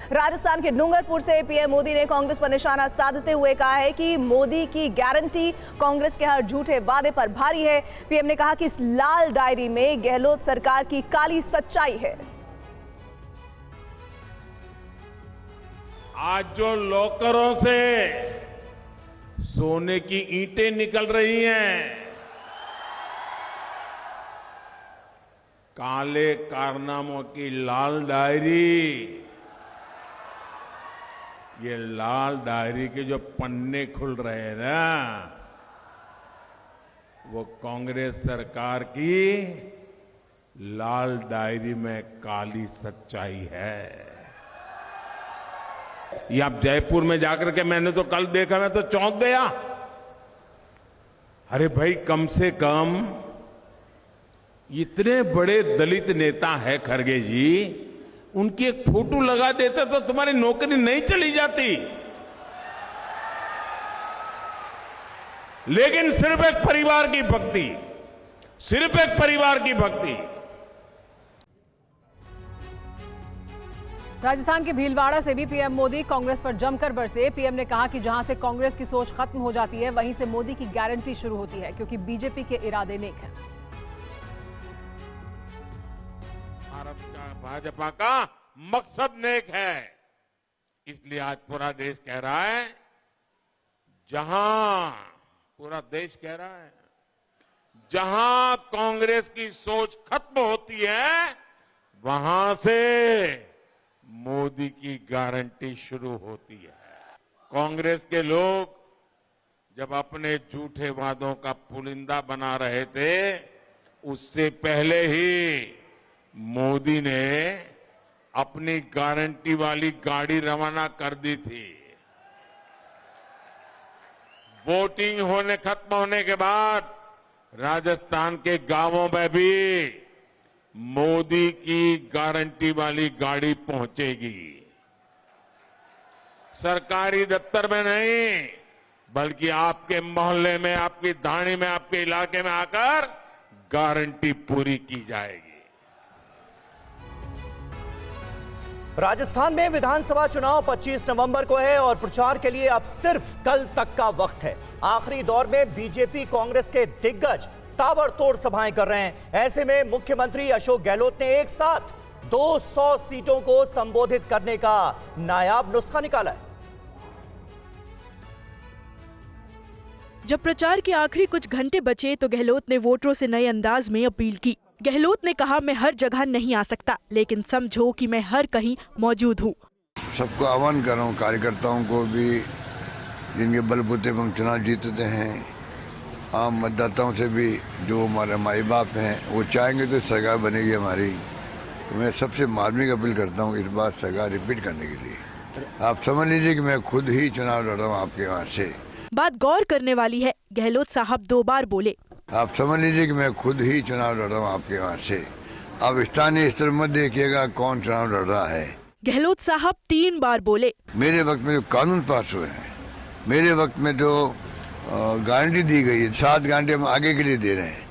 राजस्थान के डूंगरपुर से पीएम मोदी ने कांग्रेस पर निशाना साधते हुए कहा है कि मोदी की गारंटी कांग्रेस के हर झूठे वादे पर भारी है। पीएम ने कहा कि इस लाल डायरी में गहलोत सरकार की काली सच्चाई है। आज जो लॉकरों से सोने की ईंटें निकल रही हैं, काले कारनामों की लाल डायरी, ये लाल डायरी के जो पन्ने खुल रहे हैं ना, वो कांग्रेस सरकार की लाल डायरी में काली सच्चाई है। ये आप जयपुर में जाकर के मैंने तो कल देखा, मैं तो चौंक गया। अरे भाई, कम से कम इतने बड़े दलित नेता है खड़गे जी, उनकी एक फोटो लगा देते तो तुम्हारी नौकरी नहीं चली जाती। लेकिन सिर्फ एक परिवार की भक्ति, सिर्फ एक परिवार की भक्ति। राजस्थान के भीलवाड़ा से भी पीएम मोदी कांग्रेस पर जमकर बरसे। पीएम ने कहा कि जहां से कांग्रेस की सोच खत्म हो जाती है, वहीं से मोदी की गारंटी शुरू होती है, क्योंकि बीजेपी के इरादे नेक हैं। भारत का, भाजपा का मकसद नेक है, इसलिए आज पूरा देश कह रहा है, पूरा देश कह रहा है, जहां कांग्रेस की सोच खत्म होती है, वहां से मोदी की गारंटी शुरू होती है। कांग्रेस के लोग जब अपने झूठे वादों का पुलिंदा बना रहे थे, उससे पहले ही मोदी ने अपनी गारंटी वाली गाड़ी रवाना कर दी थी। वोटिंग खत्म होने के बाद राजस्थान के गांवों में भी मोदी की गारंटी वाली गाड़ी पहुंचेगी। सरकारी दफ्तर में नहीं, बल्कि आपके मोहल्ले में, आपकी धाणी में, आपके इलाके में आकर गारंटी पूरी की जाएगी। राजस्थान में विधानसभा चुनाव 25 नवंबर को है और प्रचार के लिए अब सिर्फ कल तक का वक्त है। आखिरी दौर में बीजेपी कांग्रेस के दिग्गज ताबड़तोड़ सभाएं कर रहे हैं। ऐसे में मुख्यमंत्री अशोक गहलोत ने एक साथ 200 सीटों को संबोधित करने का नायाब नुस्खा निकाला है। जब प्रचार के आखिरी कुछ घंटे बचे तो गहलोत ने वोटरों से नए अंदाज में अपील की। गहलोत ने कहा, मैं हर जगह नहीं आ सकता, लेकिन समझो कि मैं हर कहीं मौजूद हूँ। सबको आह्वान कर रहा हूँ, कार्यकर्ताओं को भी, जिनके बलबूते पर हम चुनाव जीतते हैं, आम मतदाताओं से भी, जो हमारे माई बाप हैं, वो चाहेंगे तो सरकार बनेगी हमारी। तो मैं सबसे मार्मिक अपील करता हूँ इस बार सरकार रिपीट करने के लिए। आप समझ लीजिए कि मैं खुद ही चुनाव लड़ रहा हूँ आपके वहाँ से। बात गौर करने वाली है, गहलोत साहब 2 बार बोले। आप समझ लीजिए कि मैं खुद ही चुनाव लड़ रहा हूँ आपके वहाँ से। अब स्थानीय स्तर मत देखिएगा कौन चुनाव लड़ रहा है। गहलोत साहब 3 बार बोले। मेरे वक्त में जो कानून पास हुए हैं, मेरे वक्त में जो गारंटी दी गई है, 7 गारंटी हम आगे के लिए दे रहे हैं,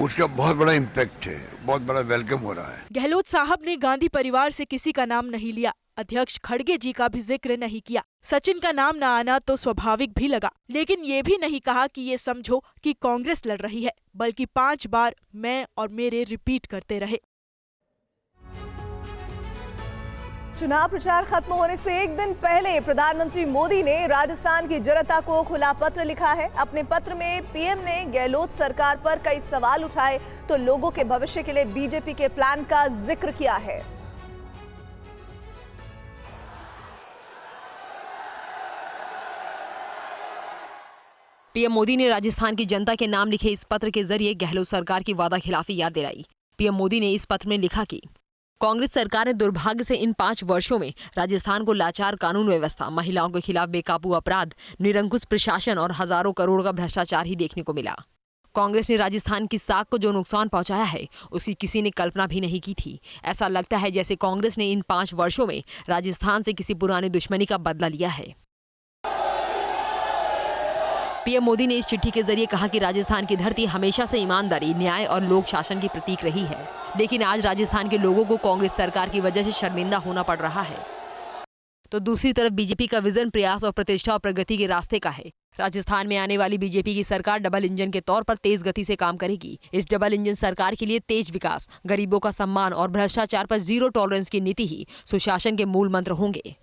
उसका बहुत बड़ा इम्पैक्ट है, बहुत बड़ा वेलकम हो रहा है। गहलोत साहब ने गांधी परिवार से किसी का नाम नहीं लिया, अध्यक्ष खड़गे जी का भी जिक्र नहीं किया। सचिन का नाम न आना तो स्वाभाविक भी लगा, लेकिन ये भी नहीं कहा कि ये समझो कि कांग्रेस लड़ रही है, बल्कि 5 बार मैं और मेरे रिपीट करते रहे। चुनाव प्रचार खत्म होने से एक दिन पहले प्रधानमंत्री मोदी ने राजस्थान की जनता को खुला पत्र लिखा है। अपने पत्र में पीएम ने गहलोत सरकार पर कई सवाल उठाए तो लोगों के भविष्य के लिए बीजेपी के प्लान का जिक्र किया है। पीएम मोदी ने राजस्थान की जनता के नाम लिखे इस पत्र के जरिए गहलोत सरकार की वादा खिलाफी याद दिलाई। पीएम मोदी ने इस पत्र में लिखा कि कांग्रेस सरकार ने दुर्भाग्य से इन 5 वर्षों में राजस्थान को लाचार कानून व्यवस्था, महिलाओं के खिलाफ बेकाबू अपराध, निरंकुश प्रशासन और हजारों करोड़ का भ्रष्टाचार ही देखने को मिला। कांग्रेस ने राजस्थान की साख को जो नुकसान पहुंचाया है, उसकी किसी ने कल्पना भी नहीं की थी। ऐसा लगता है जैसे कांग्रेस ने इन 5 वर्षों में राजस्थान से किसी पुरानी दुश्मनी का बदला लिया है। पीएम मोदी ने इस चिट्ठी के जरिए कहा कि राजस्थान की धरती हमेशा से ईमानदारी, न्याय और लोक शासन की प्रतीक रही है, लेकिन आज राजस्थान के लोगों को कांग्रेस सरकार की वजह से शर्मिंदा होना पड़ रहा है। तो दूसरी तरफ बीजेपी का विजन प्रयास और प्रतिष्ठा और प्रगति के रास्ते का है। राजस्थान में आने वाली बीजेपी की सरकार डबल इंजन के तौर पर तेज गति से काम करेगी। इस डबल इंजन सरकार के लिए तेज विकास, गरीबों का सम्मान और भ्रष्टाचार पर जीरो टॉलरेंस की नीति ही सुशासन के मूल मंत्र होंगे।